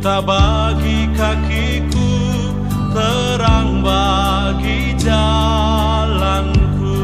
Cinta bagi kakiku, terang bagi jalanku.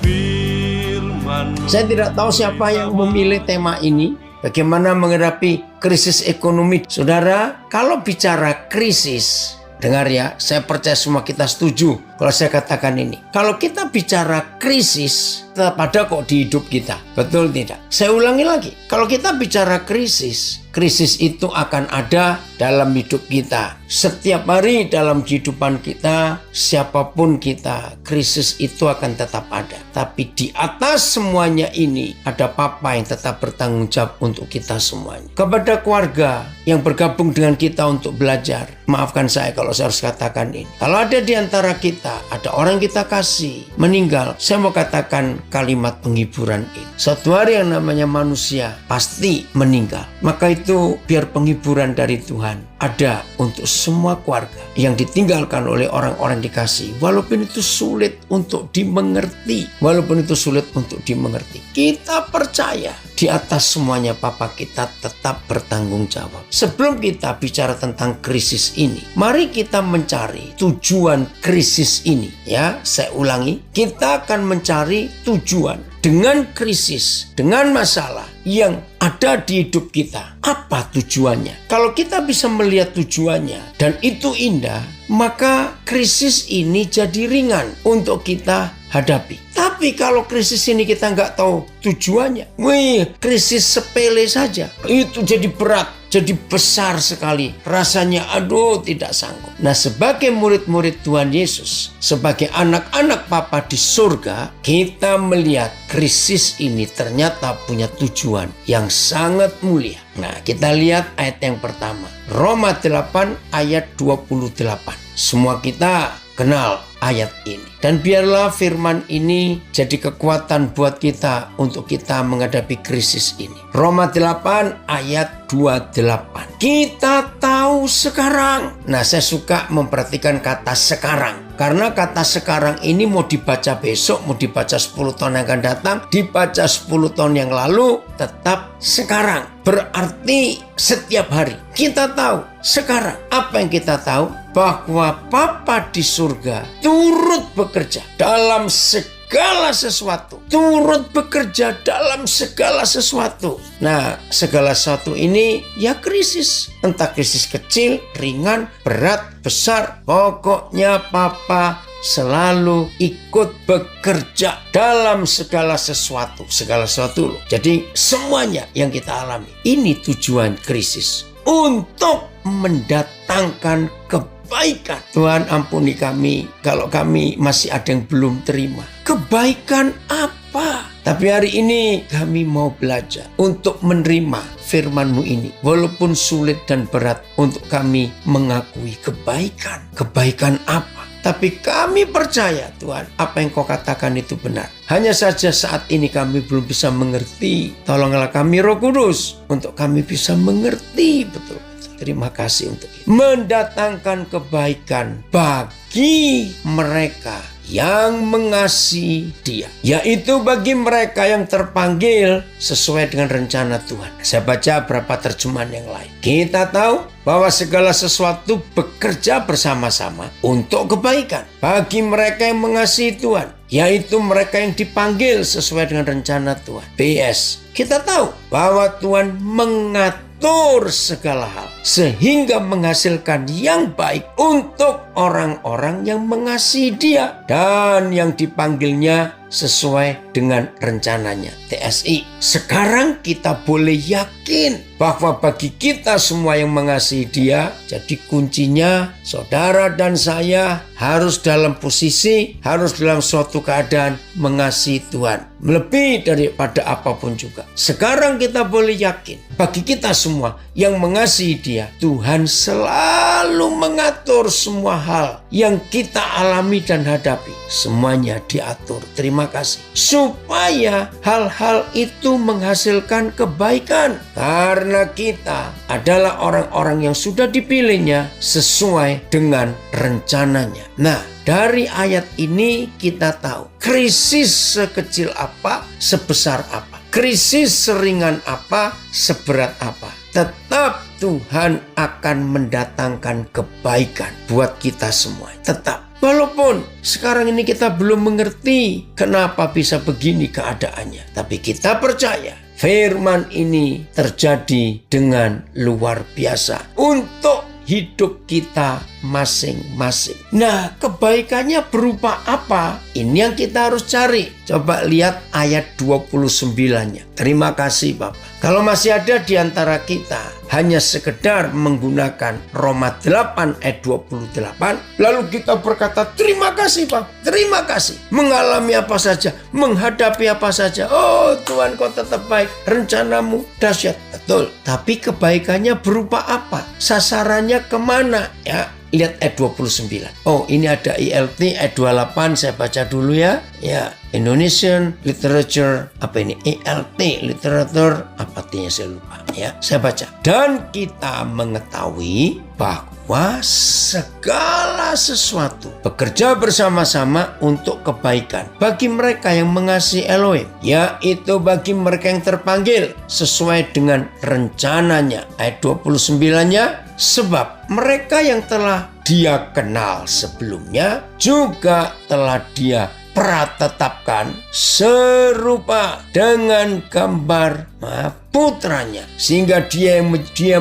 Firman-Mu. Saya tidak tahu siapa yang memilih tema ini. Bagaimana menghadapi krisis ekonomi. Saudara, kalau bicara krisis, dengar ya, saya percaya semua kita setuju kalau saya katakan ini. Kalau kita bicara krisis, tetap ada kok di hidup kita. Betul tidak? Saya ulangi lagi. Kalau kita bicara krisis, krisis itu akan ada dalam hidup kita. Setiap hari dalam kehidupan kita, siapapun kita, krisis itu akan tetap ada. Tapi di atas semuanya ini, ada Papa yang tetap bertanggung jawab untuk kita semuanya. Kepada keluarga yang bergabung dengan kita untuk belajar, maafkan saya kalau saya harus katakan ini. Kalau ada di antara kita, ada orang yang kita kasih meninggal, saya mau katakan kalimat penghiburan ini. Suatu hari yang namanya manusia pasti meninggal. Maka itu biar penghiburan dari Tuhan ada untuk semua keluarga yang ditinggalkan oleh orang-orang dikasih. Walaupun itu sulit untuk dimengerti. Kita percaya di atas semuanya Papa kita tetap bertanggung jawab. Sebelum kita bicara tentang krisis ini, mari kita mencari tujuan krisis ini. Ya, saya ulangi. Kita akan mencari tujuan. Dengan krisis, dengan masalah yang ada di hidup kita, apa tujuannya? Kalau kita bisa melihat tujuannya dan itu indah, maka krisis ini jadi ringan untuk kita hadapi. Tapi kalau krisis ini kita nggak tahu tujuannya, krisis sepele saja, itu jadi berat, jadi besar sekali. Rasanya tidak sanggup. Nah, sebagai murid-murid Tuhan Yesus, sebagai anak-anak Papa di surga, kita melihat krisis ini ternyata punya tujuan yang sangat mulia. Nah, kita lihat ayat yang pertama. Roma 8 ayat 28. Semua kita kenal ayat ini. Dan biarlah firman ini jadi kekuatan buat kita untuk kita menghadapi krisis ini. Roma 8 ayat 28. Kita tahu sekarang. Nah, saya suka memperhatikan kata sekarang. Karena kata sekarang ini mau dibaca besok, mau dibaca 10 tahun yang akan datang, dibaca 10 tahun yang lalu, tetap sekarang. Berarti setiap hari kita tahu sekarang. Apa yang kita tahu? Bahwa Papa di surga turut bekerja dalam segala sesuatu. Nah, segala sesuatu ini ya krisis. Entah krisis kecil, ringan, berat, besar. Pokoknya Papa selalu ikut bekerja dalam segala sesuatu. Loh. Jadi semuanya yang kita alami. Ini tujuan krisis. Untuk mendatangkan kebaikan. Tuhan ampuni kami kalau kami masih ada yang belum terima. Kebaikan apa? Tapi hari ini kami mau belajar untuk menerima firman-Mu ini. Walaupun sulit dan berat untuk kami mengakui kebaikan. Kebaikan apa? Tapi kami percaya Tuhan, apa yang Kau katakan itu benar. Hanya saja saat ini kami belum bisa mengerti. Tolonglah kami Roh Kudus untuk kami bisa mengerti betul. Terima kasih untuk itu. Mendatangkan kebaikan bagi mereka yang mengasihi Dia, yaitu bagi mereka yang terpanggil sesuai dengan rencana Tuhan. Saya baca beberapa terjemahan yang lain. Kita tahu bahwa segala sesuatu bekerja bersama-sama untuk kebaikan bagi mereka yang mengasihi Tuhan, yaitu mereka yang dipanggil sesuai dengan rencana Tuhan. PS, kita tahu bahwa Tuhan mengatur segala hal sehingga menghasilkan yang baik untuk orang-orang yang mengasihi Dia dan yang dipanggilnya sesuai dengan rencananya. TSI. Sekarang kita boleh yakin bahwa bagi kita semua yang mengasihi Dia, jadi kuncinya saudara dan saya harus dalam posisi, harus dalam suatu keadaan mengasihi Tuhan. Lebih daripada apapun juga. Sekarang kita boleh yakin bagi kita semua yang mengasihi Dia, Tuhan selalu mengatur semua hal yang kita alami dan hadapi. Semuanya diatur. Terima kasih. Supaya hal-hal itu menghasilkan kebaikan. Karena kita adalah orang-orang yang sudah dipilihnya sesuai dengan rencananya. Nah, dari ayat ini kita tahu krisis sekecil apa, sebesar apa. Krisis seringan apa, seberat apa. tetap Tuhan akan mendatangkan kebaikan buat kita semua. Tetap. Walaupun sekarang ini kita belum mengerti kenapa bisa begini keadaannya. Tapi kita percaya firman ini terjadi dengan luar biasa untuk hidup kita masing-masing. Nah, kebaikannya berupa apa? Ini yang kita harus cari. Coba lihat ayat 29-nya. Terima kasih Bapak. Kalau masih ada di antara kita hanya sekedar menggunakan Roma 8 ayat 28, lalu kita berkata, terima kasih Pak, terima kasih. Mengalami apa saja, menghadapi apa saja. Oh Tuhan, kau tetap baik, rencanamu dahsyat. Betul, tapi kebaikannya berupa apa? Sasarannya kemana? Ya, lihat ayat 29. Oh, ini ada ILT ayat 28, saya baca dulu ya. Ya, Indonesian Literature, apa ini? ILT, literatur, apa artinya saya lupa. Ya, saya baca. Dan kita mengetahui bahwa segala sesuatu bekerja bersama-sama untuk kebaikan bagi mereka yang mengasihi Elohim, yaitu bagi mereka yang terpanggil sesuai dengan rencananya. Ayat 29-nya, sebab mereka yang telah Dia kenal sebelumnya juga telah Dia pratetapkan serupa dengan gambar putranya, sehingga dia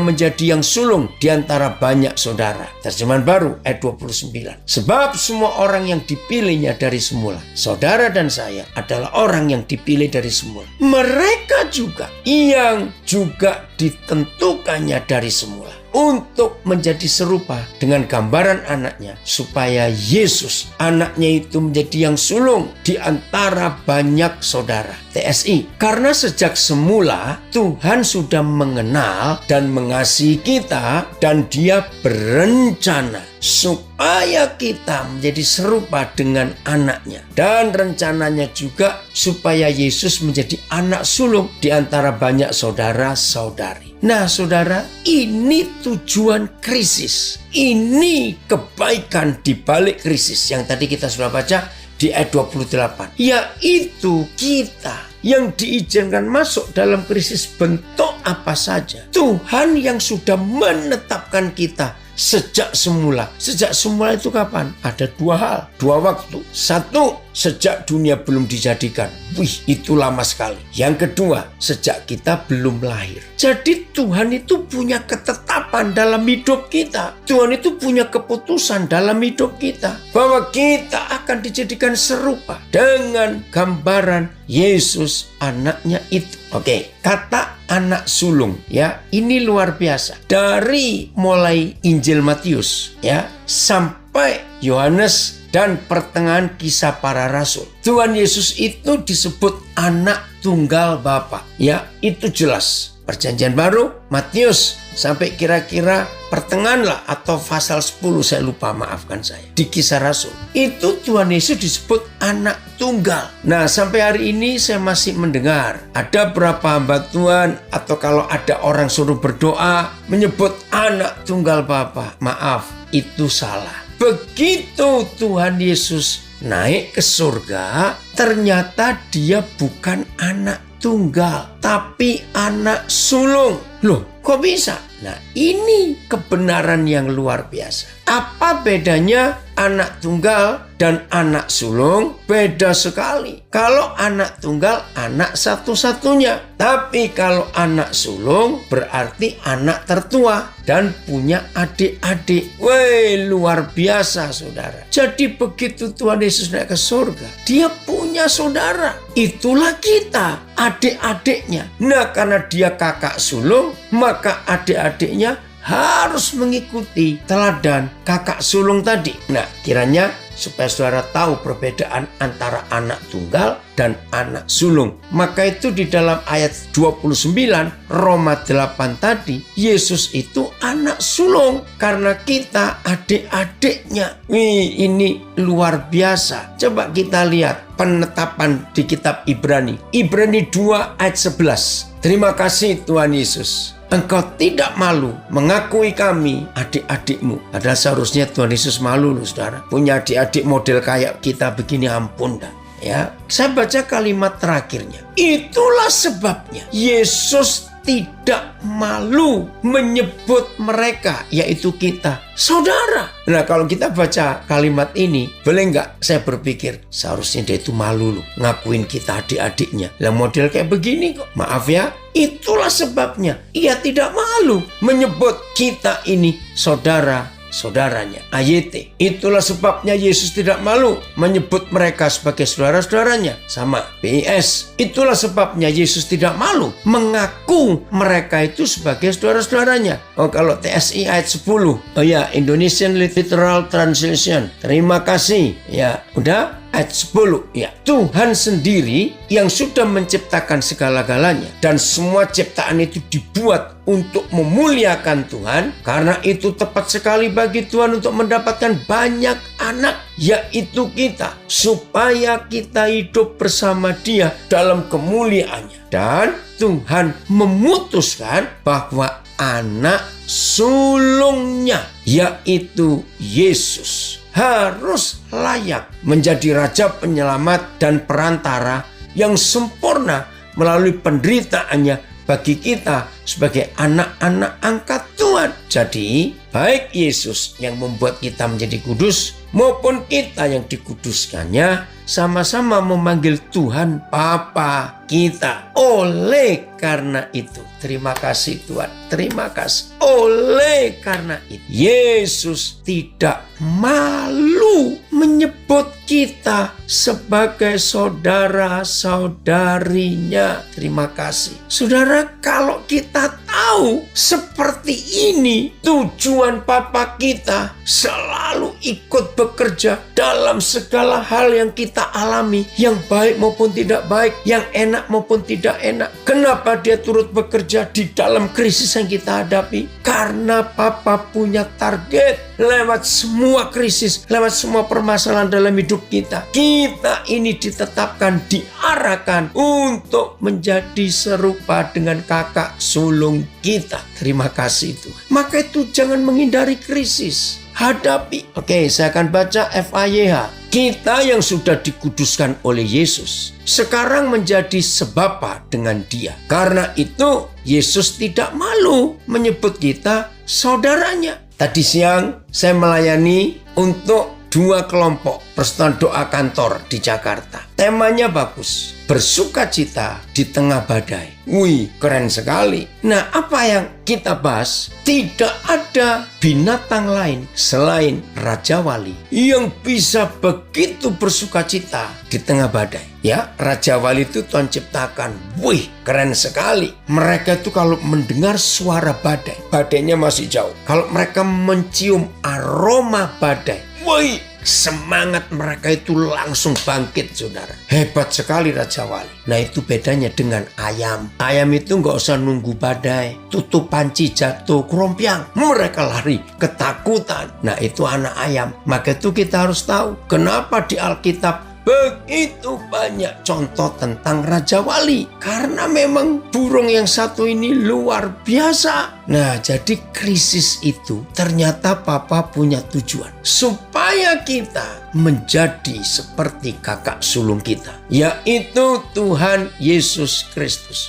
menjadi yang sulung di antara banyak saudara. Terjemahan baru ayat 29. Sebab semua orang yang dipilihnya dari semula, saudara dan saya adalah orang yang dipilih dari semula. Mereka juga yang juga ditentukannya dari semula untuk menjadi serupa dengan gambaran anaknya, supaya Yesus anaknya itu menjadi yang sulung di antara banyak saudara. TSI, karena sejak semula Tuhan sudah mengenal dan mengasihi kita, dan Dia berencana supaya kita menjadi serupa dengan anaknya, dan rencananya juga supaya Yesus menjadi anak sulung di antara banyak saudara-saudari. Nah saudara, ini tujuan krisis. Ini kebaikan di balik krisis yang tadi kita sudah baca di ayat 28. Yaitu kita yang diizinkan masuk dalam krisis bentuk apa saja. Tuhan yang sudah menetapkan kita sejak semula. Sejak semula itu kapan? Ada dua hal, dua waktu. Satu, sejak dunia belum dijadikan. Wih, itu lama sekali. Yang kedua, sejak kita belum lahir. Jadi Tuhan itu punya ketetapan dalam hidup kita. Tuhan itu punya keputusan dalam hidup kita, bahwa kita akan dijadikan serupa dengan gambaran Yesus anaknya itu. Oke, kata anak sulung ya, ini luar biasa. Dari mulai Injil Matius ya sampai Yohanes dan pertengahan kisah para rasul, Tuhan Yesus itu disebut anak tunggal Bapa. Ya, itu jelas. Perjanjian Baru, Matius sampai kira-kira pertengahan lah, atau pasal 10, saya lupa, maafkan saya. Di kisah Rasul itu Tuhan Yesus disebut anak tunggal. Nah, sampai hari ini saya masih mendengar ada berapa hamba Tuhan, atau kalau ada orang suruh berdoa menyebut anak tunggal Bapa. Maaf, itu salah. Begitu Tuhan Yesus naik ke surga, ternyata Dia bukan anak tunggal, tapi anak sulung. Loh, kok bisa? Nah, ini kebenaran yang luar biasa. Apa bedanya anak tunggal dan anak sulung? Beda sekali. Kalau anak tunggal, anak satu-satunya. Tapi kalau anak sulung berarti anak tertua dan punya adik-adik. Wih, luar biasa saudara. Jadi begitu Tuhan Yesus naik ke surga, Dia punya saudara. Itulah kita, adik-adiknya. Nah, karena Dia kakak sulung, maka adik-adiknya harus mengikuti teladan kakak sulung tadi. Nah, kiranya supaya saudara tahu perbedaan antara anak tunggal dan anak sulung. Maka itu di dalam ayat 29 Roma 8 tadi, Yesus itu anak sulung karena kita adik-adiknya. Wih, ini luar biasa. Coba kita lihat penetapan di kitab Ibrani. Ibrani 2 ayat 11. Terima kasih Tuhan Yesus. Engkau tidak malu mengakui kami adik-adikmu. Padahal seharusnya Tuhan Yesus malu loh saudara. Punya adik-adik model kayak kita begini, ampun dah. Ya, saya baca kalimat terakhirnya. Itulah sebabnya Yesus tidak malu menyebut mereka, yaitu kita, saudara. Nah, kalau kita baca kalimat ini, boleh nggak saya berpikir, seharusnya dia itu malu loh, ngakuin kita adik-adiknya. Lah model kayak begini kok. Maaf ya, itulah sebabnya ia tidak malu menyebut kita ini saudara-saudaranya. AYT. Itulah sebabnya Yesus tidak malu menyebut mereka sebagai saudara-saudaranya. Sama PIS. Itulah sebabnya Yesus tidak malu mengaku mereka itu sebagai saudara-saudaranya. Oh, kalau TSI ayat 10. Oh ya, Indonesian Literal Translation. Terima kasih. Ya, udah. Ayat 10, ya, Tuhan sendiri yang sudah menciptakan segala-galanya dan semua ciptaan itu dibuat untuk memuliakan Tuhan. Karena itu tepat sekali bagi Tuhan untuk mendapatkan banyak anak, yaitu kita, supaya kita hidup bersama Dia dalam kemuliaannya. Dan Tuhan memutuskan bahwa anak sulungnya, yaitu Yesus, harus layak menjadi Raja Penyelamat dan Perantara yang sempurna melalui penderitaannya bagi kita sebagai anak-anak angkat Tuhan. Jadi, baik Yesus yang membuat kita menjadi kudus maupun kita yang dikuduskannya sama-sama memanggil Tuhan Bapa kita. Oleh karena itu, terima kasih Tuhan, terima kasih. Oleh karena itu, Yesus tidak malu menyebut kita sebagai saudara-saudarinya. Terima kasih. Saudara, kalau kita tahu seperti ini, tujuan Bapa kita selalu ikut bekerja dalam segala hal yang kita alami, yang baik maupun tidak baik, yang enak maupun tidak enak. Kenapa Dia turut bekerja di dalam krisis yang kita hadapi? Karena Bapa punya target lewat semua krisis, lewat semua permasalahan dalam hidup kita. Kita ini ditetapkan, diarahkan untuk menjadi serupa dengan kakak sulung kita. Terima kasih Tuhan. Maka itu jangan menghindari krisis. Hadapi. Oke, saya akan baca FAYH. Kita yang sudah dikuduskan oleh Yesus sekarang menjadi sebapa dengan Dia. Karena itu Yesus tidak malu menyebut kita saudaranya. Tadi siang saya melayani untuk 2 kelompok persekutuan doa kantor di Jakarta. Temanya bagus, bersukacita di tengah badai. Wih, keren sekali. Nah, apa yang kita bahas? Tidak ada binatang lain selain Raja Wali yang bisa begitu bersukacita di tengah badai. Ya, Raja Wali itu Tuhan ciptakan. Wih, keren sekali. Mereka itu kalau mendengar suara badai, badainya masih jauh. Kalau mereka mencium aroma badai, wih, semangat mereka itu langsung bangkit, saudara. Hebat sekali Raja Wali. Nah, itu bedanya dengan ayam. Ayam itu nggak usah nunggu badai, tutup panci jatuh kerompiang, mereka lari ketakutan. Nah, itu anak ayam. Maka itu kita harus tahu kenapa di Alkitab begitu banyak contoh tentang Raja Wali. Karena memang burung yang satu ini luar biasa. Nah, jadi krisis itu ternyata Papa punya tujuan. Supaya kita menjadi seperti kakak sulung kita, yaitu Tuhan Yesus Kristus.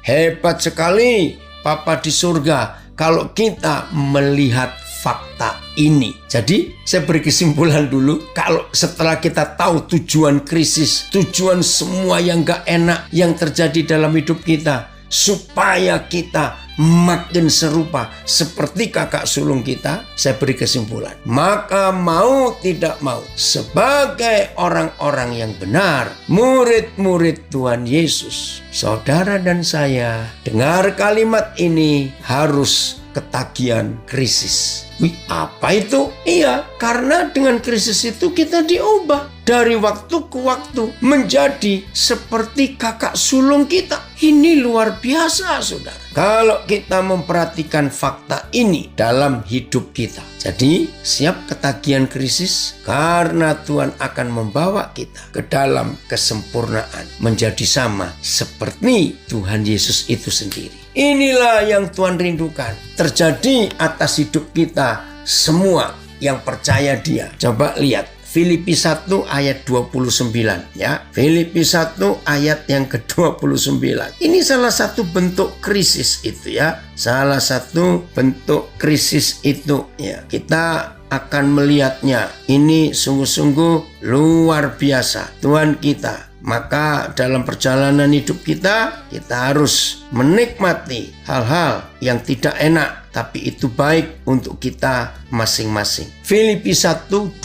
Hebat sekali Papa di surga kalau kita melihat fakta ini. Jadi saya beri kesimpulan dulu. Kalau setelah kita tahu tujuan krisis, tujuan semua yang gak enak yang terjadi dalam hidup kita, supaya kita makin serupa seperti kakak sulung kita, saya beri kesimpulan. Maka mau tidak mau, sebagai orang-orang yang benar, murid-murid Tuhan Yesus, saudara dan saya, dengar kalimat ini harus ketagihan krisis. Wih, apa itu? Iya, karena dengan krisis itu kita diubah dari waktu ke waktu menjadi seperti kakak sulung kita. Ini luar biasa, saudara. Kalau kita memperhatikan fakta ini dalam hidup kita. Jadi, siap ketagihan krisis karena Tuhan akan membawa kita ke dalam kesempurnaan, menjadi sama seperti Tuhan Yesus itu sendiri. Inilah yang Tuhan rindukan terjadi atas hidup kita semua yang percaya Dia. Coba lihat Filipi 1 ayat 29 ya. Filipi 1 ayat yang ke-29. Ini salah satu bentuk krisis itu ya. Salah satu bentuk krisis itu ya. Kita akan melihatnya. Ini sungguh-sungguh luar biasa. Tuhan kita. Maka dalam perjalanan hidup kita harus menikmati hal-hal yang tidak enak, tapi itu baik untuk kita masing-masing. Filipi 1:29.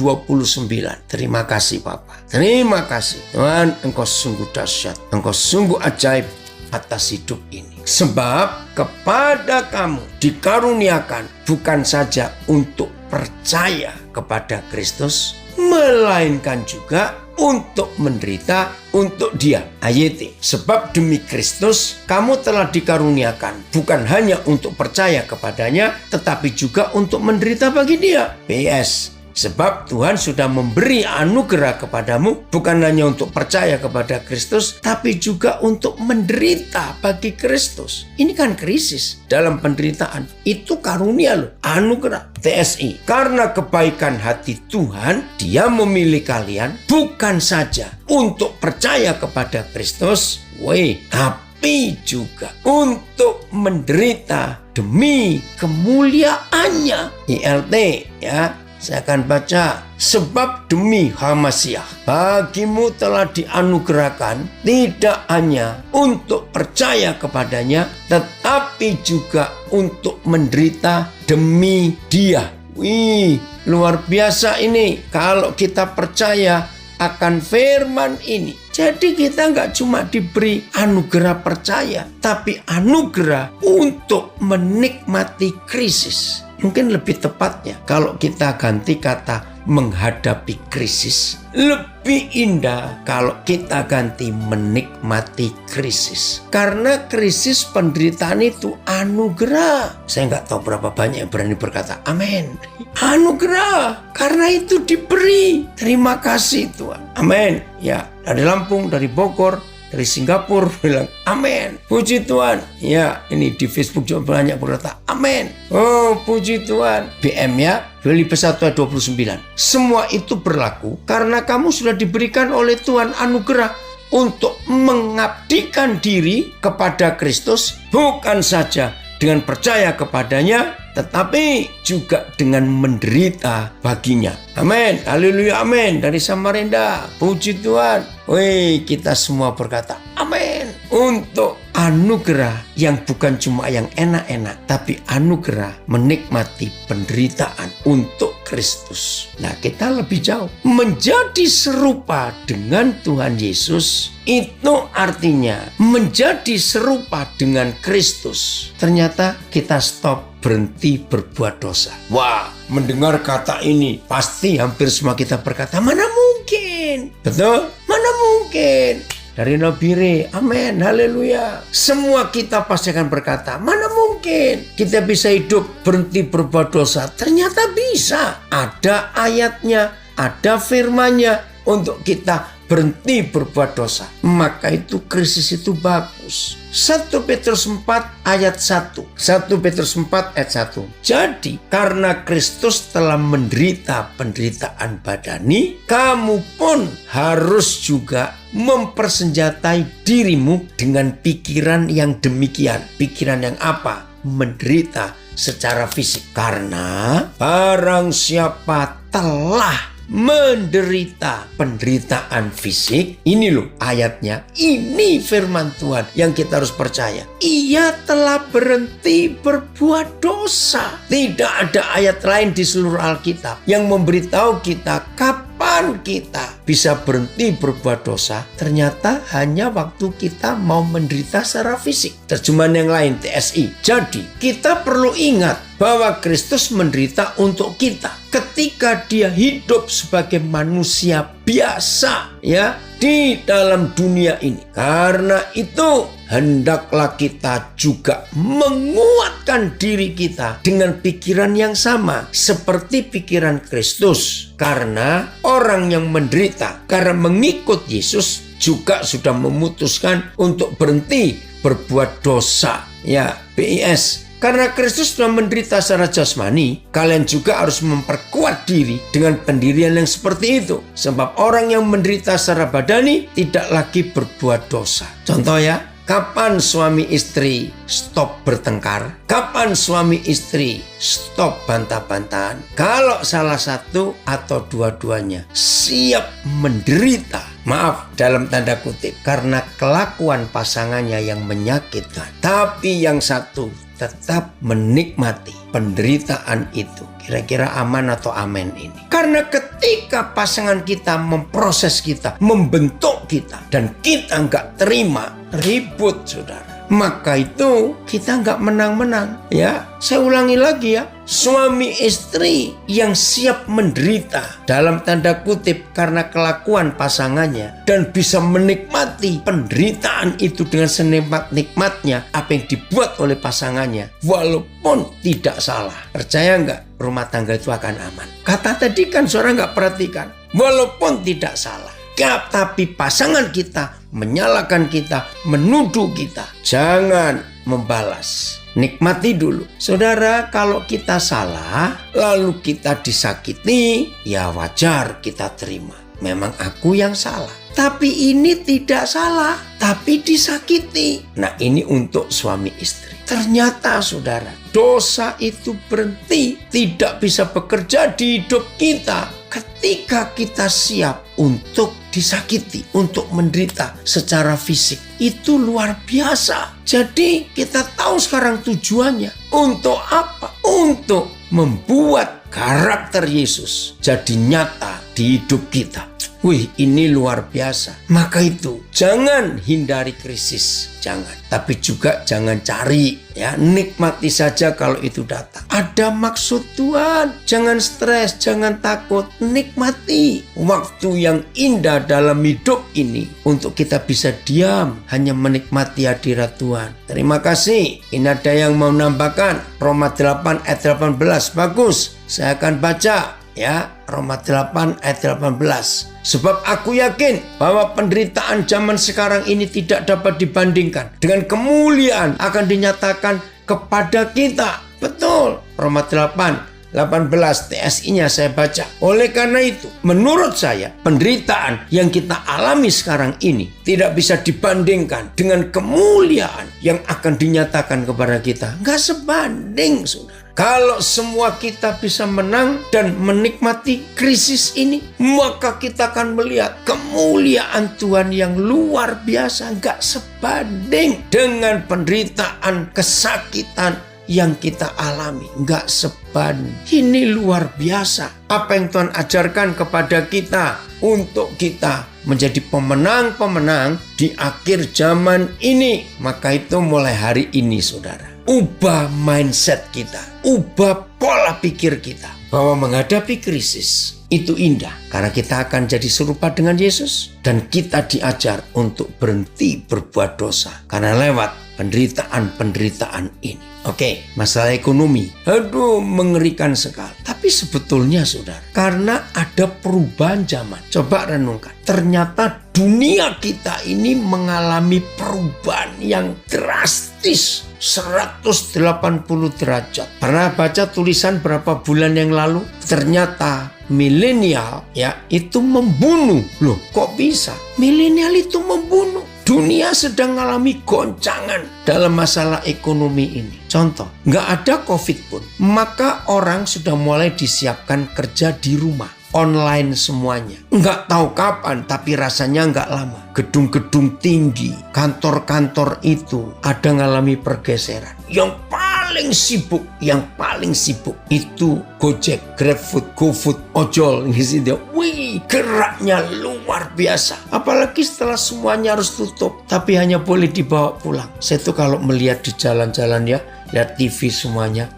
Terima kasih Bapa. Terima kasih. Tuhan, Engkau sungguh dahsyat. Engkau sungguh ajaib atas hidup ini. Sebab kepada kamu dikaruniakan bukan saja untuk percaya kepada Kristus, melainkan juga untuk menderita untuk Dia. Ayat. Sebab demi Kristus kamu telah dikaruniakan bukan hanya untuk percaya kepadanya, tetapi juga untuk menderita bagi Dia. PS. Sebab Tuhan sudah memberi anugerah kepadamu bukan hanya untuk percaya kepada Kristus, tapi juga untuk menderita bagi Kristus. Ini kan krisis dalam penderitaan. Itu karunia loh, anugerah. TSI. Karena kebaikan hati Tuhan, Dia memilih kalian bukan saja untuk percaya kepada Kristus, tapi juga untuk menderita demi kemuliaannya. ILT ya. Saya akan baca. Sebab demi Hamasiah bagimu telah dianugerahkan tidak hanya untuk percaya kepadanya, tetapi juga untuk menderita demi Dia. Luar biasa ini kalau kita percaya akan firman ini. Jadi kita nggak cuma diberi anugerah percaya, tapi anugerah untuk menikmati krisis. Mungkin lebih tepatnya kalau kita ganti kata menghadapi krisis. Lebih indah kalau kita ganti menikmati krisis. Karena krisis penderitaan itu anugerah. Saya nggak tahu berapa banyak yang berani berkata amin. Anugerah. Karena itu diberi. Terima kasih Tuhan. Amin. Ya, dari Lampung, dari Bogor, dari Singapura bilang amin. Puji Tuhan. Ya, ini di Facebook juga banyak berkata amin. Oh, puji Tuhan. BM ya. Filipi 1 ayat 29. Semua itu berlaku karena kamu sudah diberikan oleh Tuhan anugerah untuk mengabdikan diri kepada Kristus, bukan saja dengan percaya kepadanya, tetapi juga dengan menderita baginya. Amin. Haleluya, amin. Dari Samarinda, puji Tuhan. Kita semua berkata amin. Untuk anugerah yang bukan cuma yang enak-enak, tapi anugerah menikmati penderitaan untuk Kristus. Nah, kita lebih jauh. Menjadi serupa dengan Tuhan Yesus, itu artinya menjadi serupa dengan Kristus. Ternyata kita stop, berhenti berbuat dosa. Wah, mendengar kata ini, pasti hampir semua kita berkata, mana mungkin? Betul? Mana mungkin? Dari Nabire, amin, haleluya. Semua kita pasti akan berkata, mana mungkin kita bisa hidup berhenti berbuat dosa? Ternyata bisa. Ada ayatnya, ada firmannya untuk kita berhenti berbuat dosa. Maka itu krisis itu bagus. 1 Petrus 4 ayat 1. 1 Petrus 4 ayat 1. Jadi karena Kristus telah menderita penderitaan badani, kamu pun harus juga mempersenjatai dirimu dengan pikiran yang demikian. Pikiran yang apa? Menderita secara fisik. Karena barang siapa telah menderita penderitaan fisik, ini loh ayatnya, ini firman Tuhan yang kita harus percaya. Ia telah berhenti berbuat dosa. Tidak ada ayat lain di seluruh Alkitab yang memberitahu kita kapan kita bisa berhenti berbuat dosa. Ternyata hanya waktu kita mau menderita secara fisik. Terjemahan yang lain, TSI. Jadi kita perlu ingat bahwa Kristus menderita untuk kita ketika Dia hidup sebagai manusia biasa ya di dalam dunia ini. Karena itu hendaklah kita juga menguatkan diri kita dengan pikiran yang sama seperti pikiran Kristus. Karena orang yang menderita karena mengikut Yesus juga sudah memutuskan untuk berhenti berbuat dosa. Ya, BIS. Karena Kristus sudah menderita secara jasmani, kalian juga harus memperkuat diri dengan pendirian yang seperti itu. Sebab orang yang menderita secara badani tidak lagi berbuat dosa. Contoh ya, kapan suami istri stop bertengkar? Kapan suami istri stop bantah-bantahan? Kalau salah satu atau dua-duanya siap menderita, maaf dalam tanda kutip, karena kelakuan pasangannya yang menyakitkan, tapi yang satu tetap menikmati penderitaan itu. Kira-kira aman atau amen ini? Karena ketika pasangan kita memproses kita, membentuk kita, dan kita nggak terima, ribut saudara, maka itu kita nggak menang-menang. Ya, saya ulangi lagi ya. Suami istri yang siap menderita dalam tanda kutip karena kelakuan pasangannya dan bisa menikmati penderitaan itu dengan senikmat-nikmatnya apa yang dibuat oleh pasangannya walaupun tidak salah. Percaya nggak rumah tangga itu akan aman? Kata tadi kan saudara nggak perhatikan. Walaupun tidak salah, tapi pasangan kita menyalahkan kita, menuduh kita, jangan membalas. Nikmati dulu. Saudara, kalau kita salah, lalu kita disakiti, ya wajar kita terima. Memang aku yang salah. Tapi ini tidak salah, tapi disakiti. Nah, ini untuk suami istri. Ternyata saudara, dosa itu berhenti, tidak bisa bekerja di hidup kita ketika kita siap untuk disakiti, untuk menderita secara fisik. Itu luar biasa. Jadi kita tahu sekarang tujuannya. Untuk apa? Untuk membuat karakter Yesus jadi nyata di hidup kita. Wih, ini luar biasa. Maka itu jangan hindari krisis, jangan. Tapi juga jangan cari, ya, nikmati saja kalau itu datang. Ada maksud Tuhan. Jangan stres, jangan takut. Nikmati waktu yang indah dalam hidup ini untuk kita bisa diam, hanya menikmati hadirat Tuhan. Terima kasih. Ini ada yang mau menambahkan. Roma 8 ayat 18. Bagus. Saya akan baca. Ya, Roma 8 ayat 18. Sebab aku yakin bahwa penderitaan zaman sekarang ini tidak dapat dibandingkan dengan kemuliaan akan dinyatakan kepada kita. Betul. Roma 8 18 TSI-nya saya baca. Oleh karena itu, menurut saya penderitaan yang kita alami sekarang ini tidak bisa dibandingkan dengan kemuliaan yang akan dinyatakan kepada kita. Nggak sebanding, saudara. Kalau semua kita bisa menang dan menikmati krisis ini, maka kita akan melihat kemuliaan Tuhan yang luar biasa, gak sebanding dengan penderitaan, kesakitan yang kita alami. Gak sebanding. Ini luar biasa. Apa yang Tuhan ajarkan kepada kita untuk kita menjadi pemenang-pemenang di akhir zaman ini. Maka itu mulai hari ini, saudara. Ubah mindset kita, ubah pola pikir kita bahwa menghadapi krisis itu indah karena kita akan jadi serupa dengan Yesus dan kita diajar untuk berhenti berbuat dosa karena lewat penderitaan ini. Oke, masalah ekonomi. Aduh, mengerikan sekali. Tapi sebetulnya saudara, karena ada perubahan zaman. Coba renungkan. Ternyata dunia kita ini mengalami perubahan yang drastis. 180 derajat. Pernah baca tulisan berapa bulan yang lalu? Ternyata milenial ya itu membunuh. Loh, kok bisa? Milenial itu membunuh. Dunia sedang mengalami goncangan dalam masalah ekonomi ini. Contoh, nggak ada COVID pun, maka orang sudah mulai disiapkan kerja di rumah. Online semuanya. Nggak tahu kapan, tapi rasanya nggak lama. Gedung-gedung tinggi, kantor-kantor itu ada ngalami pergeseran. Yang paling sibuk itu Gojek, GrabFood, GoFood, ojol. Wih, geraknya luar biasa. Apalagi setelah semuanya harus tutup, tapi hanya boleh dibawa pulang. Saya tuh kalau melihat di jalan-jalan ya, lihat TV semuanya,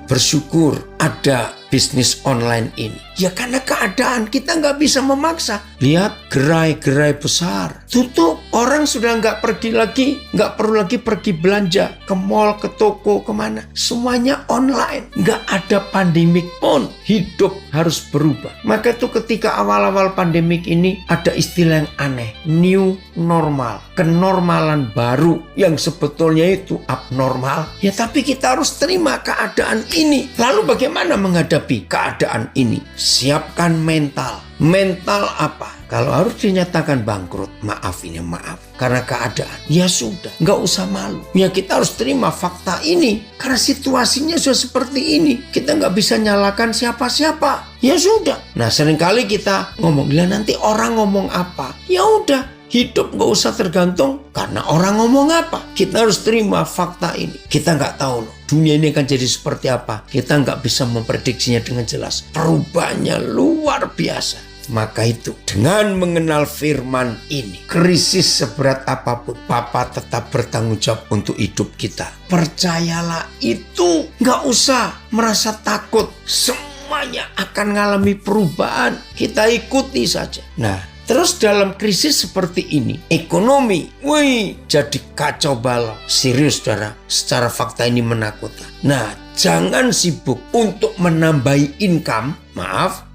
bersyukur ada bisnis online ini? Ya karena keadaan, kita nggak bisa memaksa. Lihat gerai-gerai besar tutup, orang sudah nggak pergi lagi, nggak perlu lagi pergi belanja ke mall, ke toko, kemana. Semuanya online, nggak ada pandemik pun. Hidup harus berubah. Maka itu ketika awal-awal pandemik ini ada istilah yang aneh, new normal, kenormalan baru yang sebetulnya itu abnormal. Ya tapi kita harus terima keadaan ini. Lalu bagaimana menghadapi keadaan ini? Siapkan mental. Mental apa? Kalau harus dinyatakan bangkrut, maaf ini maaf. Karena keadaan, ya sudah, nggak usah malu. Ya kita harus terima fakta ini. Karena situasinya sudah seperti ini. Kita nggak bisa nyalakan siapa-siapa. Ya sudah. Nah seringkali kita ngomong, lah nanti orang ngomong apa? Ya udah, hidup nggak usah tergantung karena orang ngomong apa. Kita harus terima fakta ini. Kita nggak tahu loh, dunia ini akan jadi seperti apa. Kita nggak bisa memprediksinya dengan jelas. Perubahannya luar biasa. Maka itu dengan mengenal firman ini, krisis seberat apapun, Bapa tetap bertanggung jawab untuk hidup kita. Percayalah itu, nggak usah merasa takut. Semuanya akan mengalami perubahan. Kita ikuti saja. Nah, terus dalam krisis seperti ini, ekonomi, jadi kacau balau. Serius saudara, secara fakta ini menakutkan. Nah, jangan sibuk untuk menambah income.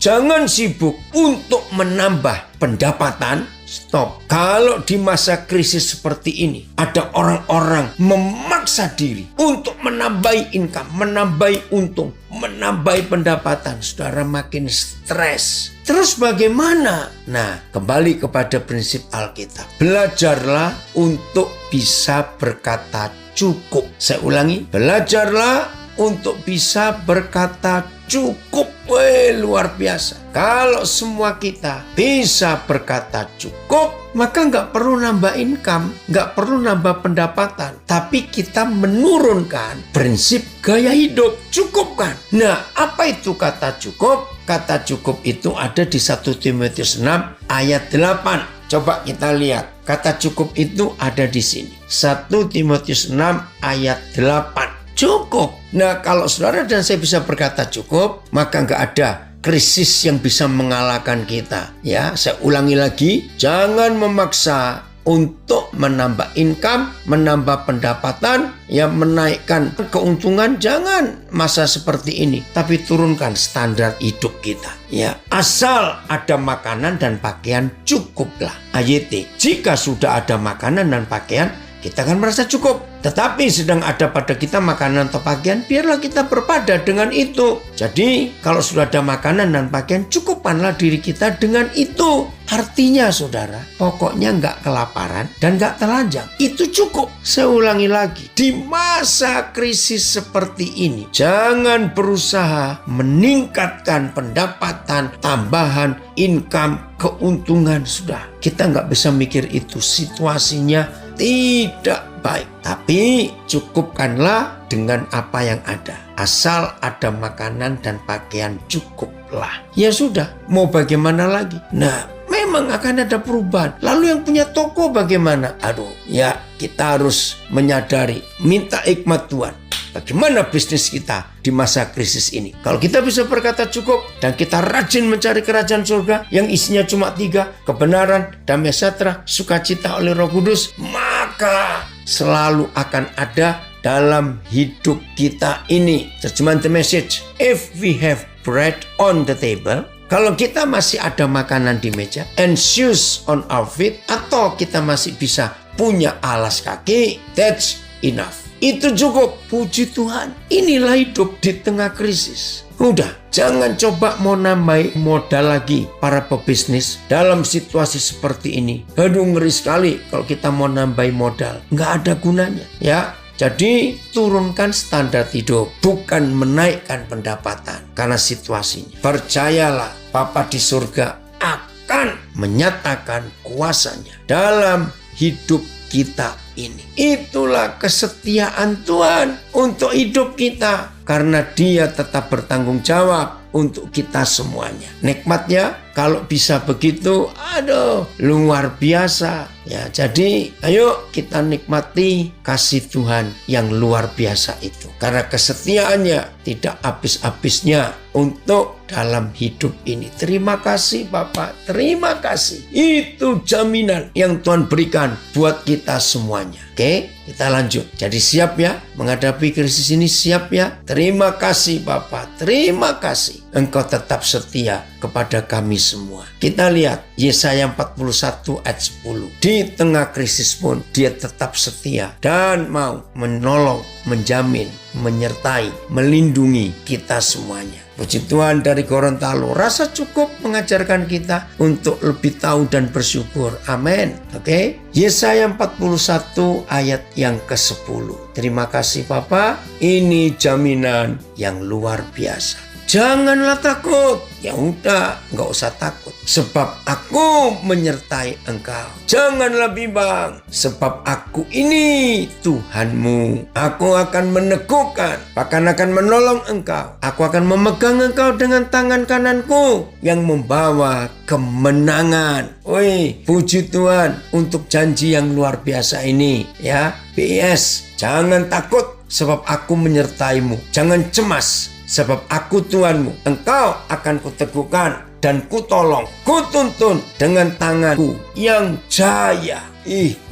Jangan sibuk untuk menambah pendapatan. Stop. Kalau di masa krisis seperti ini, ada orang-orang memaksa diri untuk menambah income, menambah untung, menambah pendapatan. Saudara makin stres. Terus bagaimana? Nah, kembali kepada prinsip Alkitab. Belajarlah untuk bisa berkata cukup. Saya ulangi, belajarlah untuk bisa berkata cukup. Luar biasa. Kalau semua kita bisa berkata cukup, maka nggak perlu nambah income, nggak perlu nambah pendapatan. Tapi kita menurunkan prinsip gaya hidup. Cukupkan. Nah, apa itu kata cukup? Kata cukup itu ada di 1 Timotius 6 ayat 8. Coba kita lihat. Kata cukup itu ada di sini. 1 Timotius 6 ayat 8. Cukup. Nah, kalau saudara dan saya bisa berkata cukup, maka nggak ada krisis yang bisa mengalahkan kita. Ya, saya ulangi lagi, jangan memaksa untuk menambah income, menambah pendapatan, ya menaikkan keuntungan. Jangan masa seperti ini, tapi turunkan standar hidup kita. Ya, asal ada makanan dan pakaian cukuplah. AYT, jika sudah ada makanan dan pakaian, kita akan merasa cukup. Tetapi sedang ada pada kita makanan atau pakaian, biarlah kita berpada dengan itu. Jadi kalau sudah ada makanan dan pakaian, cukupkanlah diri kita dengan itu. Artinya saudara, pokoknya nggak kelaparan dan nggak telanjang. Itu cukup. Saya ulangi lagi, di masa krisis seperti ini, jangan berusaha meningkatkan pendapatan, tambahan, income, keuntungan. Sudah, kita nggak bisa mikir itu. Situasinya tidak baik. Tapi cukupkanlah dengan apa yang ada. Asal ada makanan dan pakaian, cukuplah. Ya sudah, mau bagaimana lagi? Nah, memang akan ada perubahan. Lalu yang punya toko bagaimana? Aduh, ya kita harus menyadari, minta hikmat Tuhan. Bagaimana bisnis kita di masa krisis ini? Kalau kita bisa berkata cukup dan kita rajin mencari kerajaan surga yang isinya cuma 3, kebenaran, damai sejahtera, sukacita oleh Roh Kudus, maka selalu akan ada dalam hidup kita ini. Terjemahan The Message, if we have bread on the table, kalau kita masih ada makanan di meja, and shoes on our feet, atau kita masih bisa punya alas kaki, that's enough. Itu cukup. Puji Tuhan. Inilah hidup di tengah krisis. Udah, jangan coba mau nambah modal lagi para pebisnis dalam situasi seperti ini. Aduh, ngeri sekali kalau kita mau nambah modal. Nggak ada gunanya. Ya, jadi turunkan standar hidup, bukan menaikkan pendapatan karena situasinya. Percayalah, Bapa di surga akan menyatakan kuasanya dalam hidup kita ini. Itulah kesetiaan Tuhan untuk hidup kita, karena Dia tetap bertanggung jawab untuk kita semuanya. Nikmatnya kalau bisa begitu, aduh, luar biasa. Ya, jadi ayo kita nikmati kasih Tuhan yang luar biasa itu. Karena kesetiaannya tidak habis-habisnya untuk dalam hidup ini. Terima kasih Bapak, terima kasih. Itu jaminan yang Tuhan berikan buat kita semuanya. Oke, kita lanjut. Jadi siap ya menghadapi krisis ini, siap ya. Terima kasih Bapak, terima kasih. Engkau tetap setia kepada kami semua. Kita lihat Yesaya 41 ayat 10. Di tengah krisis pun dia tetap setia dan mau menolong, menjamin, menyertai, melindungi kita semuanya. Puji Tuhan, dari Gorontalo rasa cukup mengajarkan kita untuk lebih tahu dan bersyukur. Amin. Oke. Yesaya 41 ayat yang ke-10. Terima kasih Bapak. Ini jaminan yang luar biasa. Janganlah takut. Ya udah, nggak usah takut. Sebab aku menyertai engkau. Janganlah bimbang. Sebab aku ini Tuhanmu. Aku akan meneguhkan, bahkan akan menolong engkau. Aku akan memegang engkau dengan tangan kananku yang membawa kemenangan. Woi, puji Tuhan untuk janji yang luar biasa ini. Ya, PS, jangan takut sebab aku menyertaimu. Jangan cemas. Sebab aku Tuhanmu, engkau akan kuteguhkan dan kutolong, kutuntun dengan tanganku yang jaya.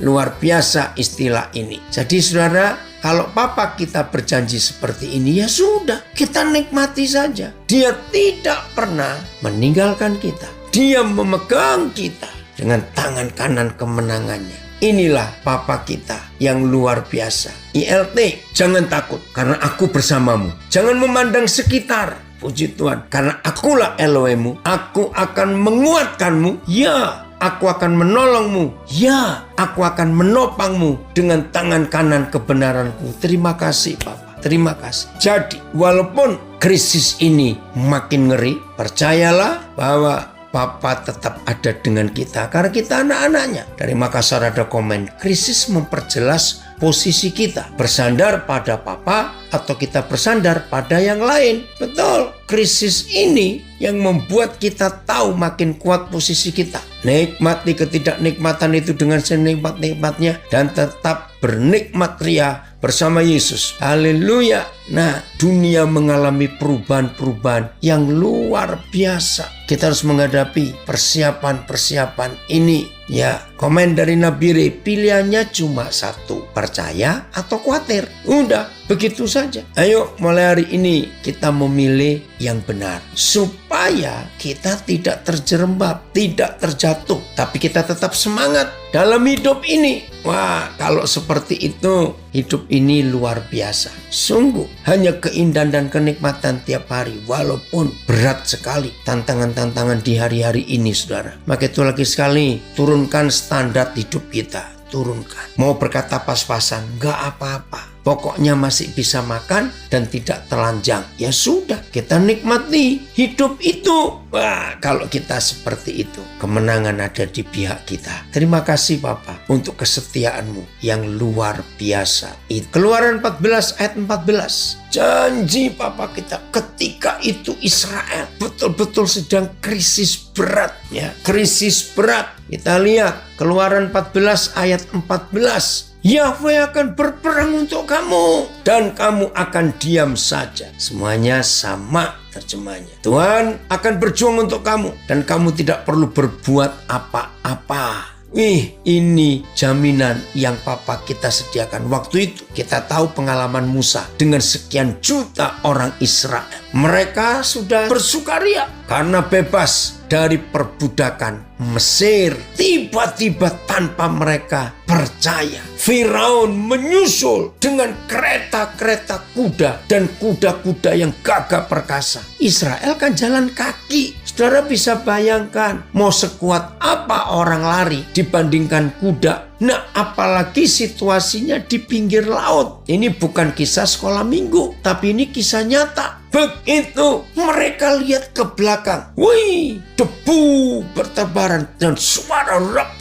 Luar biasa istilah ini. Jadi saudara, kalau Papa kita berjanji seperti ini, ya sudah, kita nikmati saja. Dia tidak pernah meninggalkan kita. Dia memegang kita dengan tangan kanan kemenangannya. Inilah Papa kita yang luar biasa. ILT, jangan takut karena aku bersamamu. Jangan memandang sekitar. Puji Tuhan, karena akulah Elohimmu. Aku akan menguatkanmu. Ya, aku akan menolongmu. Ya, aku akan menopangmu dengan tangan kanan kebenaranku. Terima kasih Papa. Terima kasih. Jadi, walaupun krisis ini makin ngeri, percayalah bahwa Papa tetap ada dengan kita karena kita anak-anaknya. Dari Makassar ada komen, krisis memperjelas posisi kita. Bersandar pada Papa atau kita bersandar pada yang lain. Betul, krisis ini yang membuat kita tahu makin kuat posisi kita. Nikmati ketidaknikmatan itu dengan senikmat-nikmatnya dan tetap bernikmat ria bersama Yesus. Haleluya. Nah, dunia mengalami perubahan-perubahan yang luar biasa. Kita harus menghadapi persiapan-persiapan ini. Ya, komen dari Nabire, pilihannya cuma satu, percaya atau khawatir. Udah, begitu saja. Ayo mulai hari ini kita memilih yang benar. Supaya kita tidak terjerembab, tidak terjatuh. Tapi kita tetap semangat dalam hidup ini. Wah, kalau seperti itu, hidup ini luar biasa. Sungguh, hanya keindahan dan kenikmatan tiap hari. Walaupun berat sekali tantangan-tantangan di hari-hari ini, saudara. Maka itu lagi sekali, turunkan standar hidup kita. Turunkan. Mau berkata pas-pasan, gak apa-apa. Pokoknya masih bisa makan dan tidak telanjang. Ya sudah, kita nikmati hidup itu. Wah, kalau kita seperti itu, kemenangan ada di pihak kita. Terima kasih Bapak untuk kesetiaanmu yang luar biasa. Keluaran 14 ayat 14. Janji Papa kita ketika itu Israel betul-betul sedang krisis berat. Ya, krisis berat. Kita lihat Keluaran 14 ayat 14. Yahweh akan berperang untuk kamu dan kamu akan diam saja. Semuanya sama terjemahnya. Tuhan akan berjuang untuk kamu dan kamu tidak perlu berbuat apa-apa. Ini jaminan yang Papa kita sediakan. Waktu itu kita tahu pengalaman Musa dengan sekian juta orang Israel. Mereka sudah bersukaria karena bebas dari perbudakan Mesir. Tiba-tiba tanpa mereka percaya, Firaun menyusul dengan kereta-kereta kuda dan kuda-kuda yang gagah perkasa. Israel kan jalan kaki. Saudara bisa bayangkan mau sekuat apa orang lari dibandingkan kuda. Nah, apalagi situasinya di pinggir laut. Ini bukan kisah sekolah minggu, tapi ini kisah nyata. Begitu mereka lihat ke belakang, wih, debu bertebaran dan suara rap.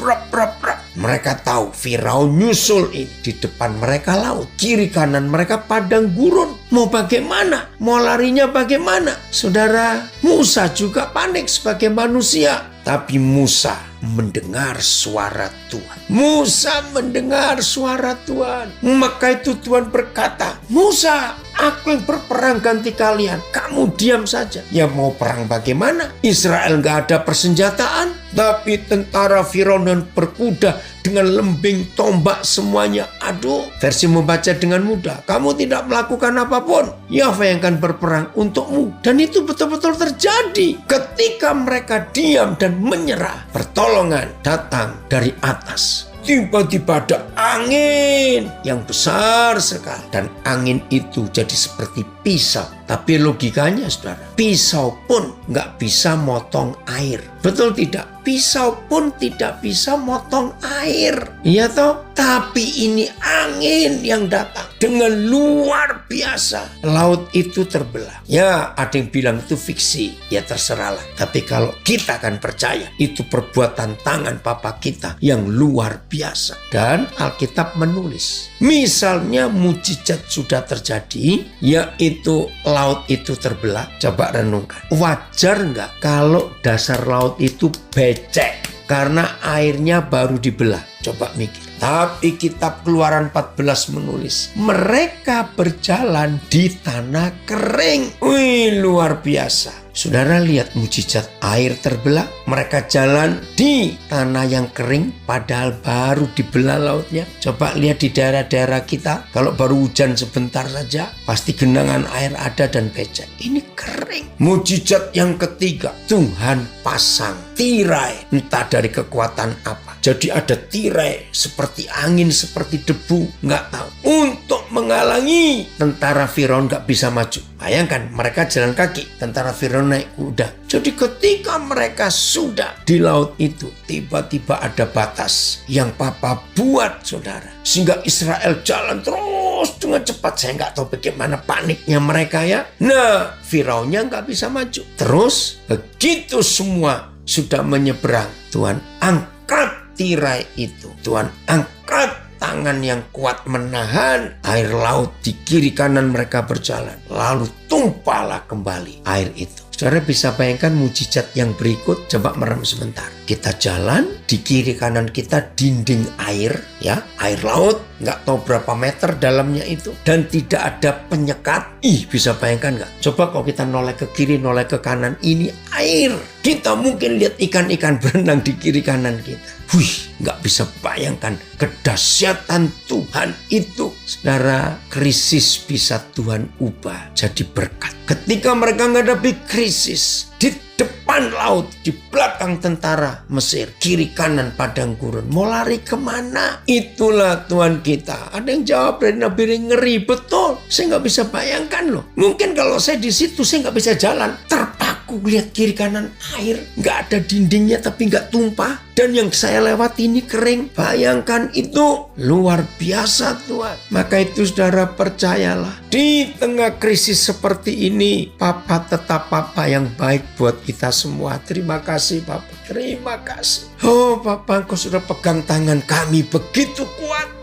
Mereka tahu Firaun nyusul ini. Di depan mereka laut, kiri kanan mereka padang gurun. Mau bagaimana? Mau larinya bagaimana? Saudara, Musa juga panik sebagai manusia. Tapi Musa mendengar suara Tuhan. Musa mendengar suara Tuhan. Maka itu Tuhan berkata, Musa, aku yang berperang ganti kalian. Kamu diam saja. Ya mau perang bagaimana? Israel gak ada persenjataan. Tapi tentara Firaun dan berkuda dengan lembing, tombak semuanya. Aduh, versi membaca dengan mudah. Kamu tidak melakukan apapun. Yahweh yang akan berperang untukmu. Dan itu betul-betul terjadi. Ketika mereka diam dan menyerah, pertolongan datang dari atas. Tiba-tiba ada angin yang besar sekali. Dan angin itu jadi seperti pisau. Tapi logikanya saudara, pisau pun nggak bisa motong air. Betul tidak? Pisau pun tidak bisa motong air. Iya toh? Tapi ini angin yang datang dengan luar biasa. Laut itu terbelah. Ya, ada yang bilang itu fiksi. Ya terserahlah. Tapi kalau kita akan percaya, itu perbuatan tangan Bapa kita yang luar biasa. Dan Alkitab menulis, misalnya mujizat sudah terjadi, yaitu laut itu terbelah. Coba renungkan. Wajar nggak kalau dasar laut itu becek karena airnya baru dibelah? Coba mikir. Tapi kitab Keluaran 14 menulis, mereka berjalan di tanah kering. Wih, luar biasa. Saudara lihat mujizat, air terbelah. Mereka jalan di tanah yang kering padahal baru dibelah lautnya. Coba lihat di daerah-daerah kita, kalau baru hujan sebentar saja pasti genangan air ada dan becek. Ini kering. Mujizat yang ketiga, Tuhan pasang tirai, entah dari kekuatan apa. Jadi ada tirai seperti angin, seperti debu, nggak tahu, untuk menghalangi tentara Firaun nggak bisa maju. Bayangkan mereka jalan kaki, tentara Firaun naik kuda. Jadi ketika mereka sudah di laut itu, tiba-tiba ada batas yang Papa buat, saudara, sehingga Israel jalan terus dengan cepat. Saya nggak tahu bagaimana paniknya mereka ya. Nah, Firaunnya nggak bisa maju. Terus begitu semua sudah menyeberang, Tuhan angkat tirai itu. Tuhan angkat tangan yang kuat menahan air laut di kiri kanan mereka berjalan. Lalu tumpahlah kembali air itu. Saudara bisa bayangkan mujizat yang berikut. Coba merem sebentar. Kita jalan, di kiri kanan kita dinding air, ya, air laut, nggak tahu berapa meter dalamnya itu, dan tidak ada penyekat. Ih, bisa bayangkan nggak? Coba kalau kita noleh ke kiri, noleh ke kanan, ini air. Kita mungkin lihat ikan-ikan berenang di kiri kanan kita. Wih, nggak bisa bayangkan kedahsyatan Tuhan itu. Saudara, krisis bisa Tuhan ubah jadi berkat. Ketika mereka menghadapi krisis di depan laut, di belakang tentara Mesir, kiri kanan padang gurun, mau lari kemana? Itulah Tuhan kita. Ada yang jawab dari Nabi, ngeri betul. Saya nggak bisa bayangkan loh. Mungkin kalau saya di situ saya nggak bisa jalan. Terpaku lihat kiri kanan air, nggak ada dindingnya tapi nggak tumpah. Dan yang saya lewati ini kering. Bayangkan itu luar biasa Tuhan. Maka itu saudara percayalah. Di tengah krisis seperti ini, Papa tetap Papa yang baik buat kita semua. Terima kasih Papa. Terima kasih. Oh Papa, Engkau sudah pegang tangan kami begitu kuat.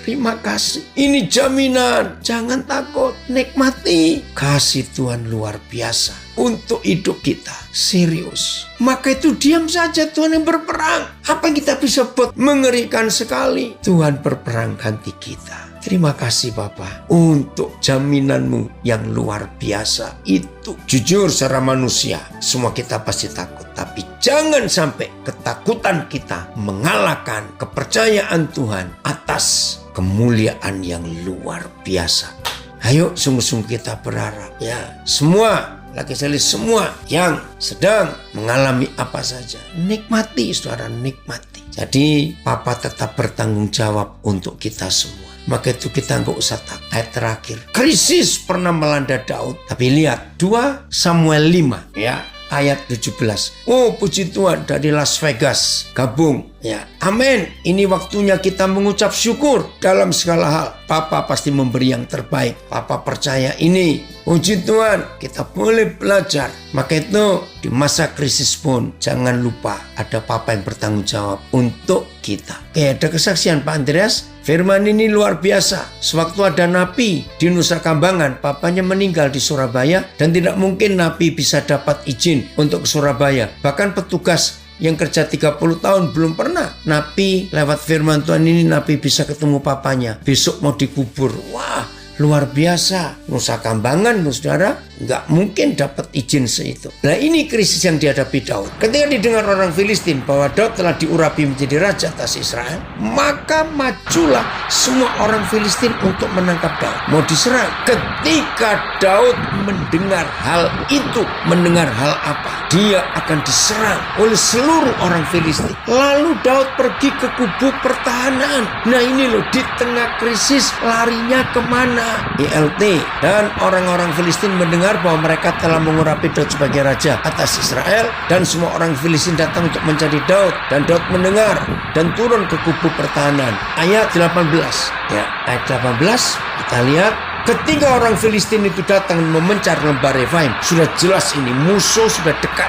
Terima kasih. Ini jaminan. Jangan takut. Nikmati. Kasih Tuhan luar biasa untuk hidup kita. Serius. Maka itu diam saja, Tuhan yang berperang. Apa yang kita bisa buat? Mengerikan sekali. Tuhan berperang ganti kita. Terima kasih Bapa untuk jaminanmu yang luar biasa itu. Jujur secara manusia, semua kita pasti takut. Tapi jangan sampai ketakutan kita mengalahkan kepercayaan Tuhan atas kemuliaan yang luar biasa. Ayo sungguh-sungguh kita berharap ya. Semua, lagi sekali semua yang sedang mengalami apa saja, nikmati saudara, nikmati. Jadi Papa tetap bertanggung jawab untuk kita semua. Maka itu kita nggak usah takut. Ayat terakhir, krisis pernah melanda Daud. Tapi lihat 2 Samuel 5 ya. ayat 17. Oh puji Tuhan, dari Las Vegas gabung. Ya, amin. Ini waktunya kita mengucap syukur dalam segala hal. Papa pasti memberi yang terbaik. Papa percaya ini. Puji Tuhan, kita boleh belajar. Maka itu di masa krisis pun jangan lupa ada Papa yang bertanggung jawab untuk kita. Oke, ada kesaksian Pak Andreas. Firman ini luar biasa. Sewaktu ada napi di Nusa Kambangan, papanya meninggal di Surabaya dan tidak mungkin napi bisa dapat izin untuk ke Surabaya. Bahkan petugas yang kerja 30 tahun belum pernah napi lewat firman Tuhan ini napi bisa ketemu papanya. Besok mau dikubur. Wah, luar biasa. Nusa Kambangan, saudara, nggak mungkin dapat izin seitu. Nah ini krisis yang dihadapi Daud. Ketika didengar orang Filistin bahwa Daud telah diurapi menjadi raja atas Israel, maka majulah semua orang Filistin untuk menangkap Daud. Mau diserang. Ketika Daud mendengar hal itu, mendengar hal apa? Dia akan diserang oleh seluruh orang Filistin. Lalu Daud pergi ke kubu pertahanan. Nah ini loh, di tengah krisis larinya kemana? ILT. Dan orang-orang Filistin mendengar bahwa mereka telah mengurapi Daud sebagai raja atas Israel, dan semua orang Filistin datang untuk mencari Daud, dan Daud mendengar dan turun ke kubu pertahanan. Ayat 18. Ya, ayat 18 kita lihat. Ketika orang Filistin itu datang memencar lembah Refaim, sudah jelas ini musuh sudah dekat.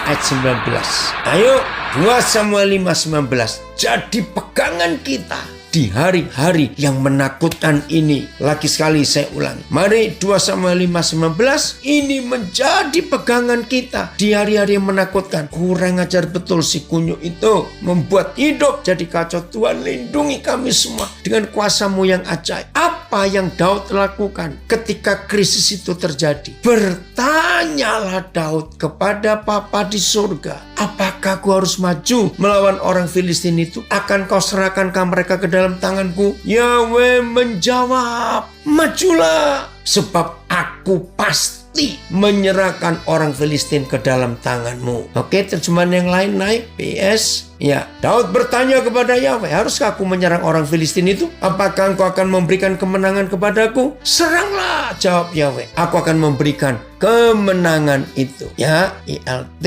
Ayat 19. Ayo 2 Samuel 5:19. Jadi pegangan kita di hari-hari yang menakutkan ini. Lagi sekali saya ulangi. Mari 2 Samuel 5:19 ini menjadi pegangan kita di hari-hari yang menakutkan. Kurang ajar betul si kunyuk itu. Membuat hidup jadi kacau. Tuhan lindungi kami semua dengan kuasa-Mu yang ajaib. Apa yang Daud lakukan ketika krisis itu terjadi? Bertanyalah Daud kepada Papa di surga. Apakah aku harus maju melawan orang Filistin itu? Akan kau serahkankah mereka ke dalam tanganku? Yahweh menjawab, majulah, sebab aku pasti menyerahkan orang Filistin ke dalam tanganmu. Oke, terjemahan yang lain naik. PS. Ya, Daud bertanya kepada Yahweh, haruskah aku menyerang orang Filistin itu? Apakah engkau akan memberikan kemenangan kepadaku? Seranglah, jawab Yahweh. Aku akan memberikan kemenangan itu. Ya, ILT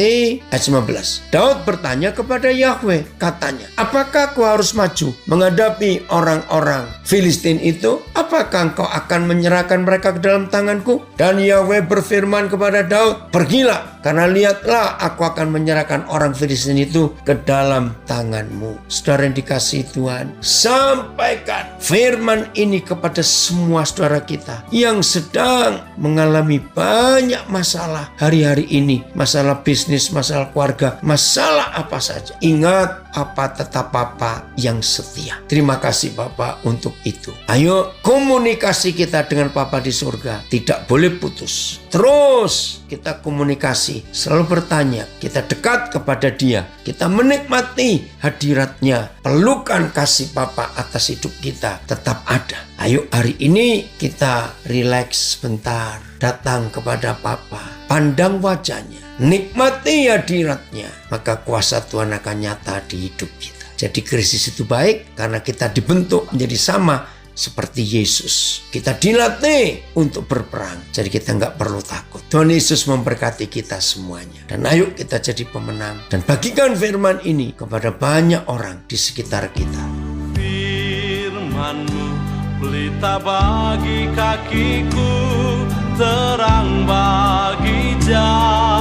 ayat 19. Daud bertanya kepada Yahweh, katanya, apakah aku harus maju menghadapi orang-orang Filistin itu? Apakah engkau akan menyerahkan mereka ke dalam tanganku? Dan Yahweh berfirman kepada Daud, pergilah, karena lihatlah aku akan menyerahkan orang Filistin itu ke dalam tanganmu. Saudara yang dikasihi Tuhan, sampaikan firman ini kepada semua saudara kita yang sedang mengalami banyak masalah hari-hari ini. Masalah bisnis, masalah keluarga, masalah apa saja. Ingat, Papa tetap Papa yang setia. Terima kasih Papa untuk itu. Ayo, komunikasi kita dengan Papa di surga tidak boleh putus. Terus kita komunikasi, selalu bertanya, kita dekat kepada Dia, kita menikmati hadiratnya, pelukan kasih Papa atas hidup kita tetap ada. Ayo hari ini kita rileks sebentar, datang kepada Papa, pandang wajahnya, nikmati hadiratnya, maka kuasa Tuhan akan nyata di hidup kita. Jadi krisis itu baik karena kita dibentuk menjadi sama seperti Yesus. Kita dilatih untuk berperang. Jadi kita nggak perlu takut. Tuhan Yesus memberkati kita semuanya. Dan ayo kita jadi pemenang. Dan bagikan firman ini kepada banyak orang di sekitar kita. Firman-Mu pelita bagi kakiku, terang bagi jalan.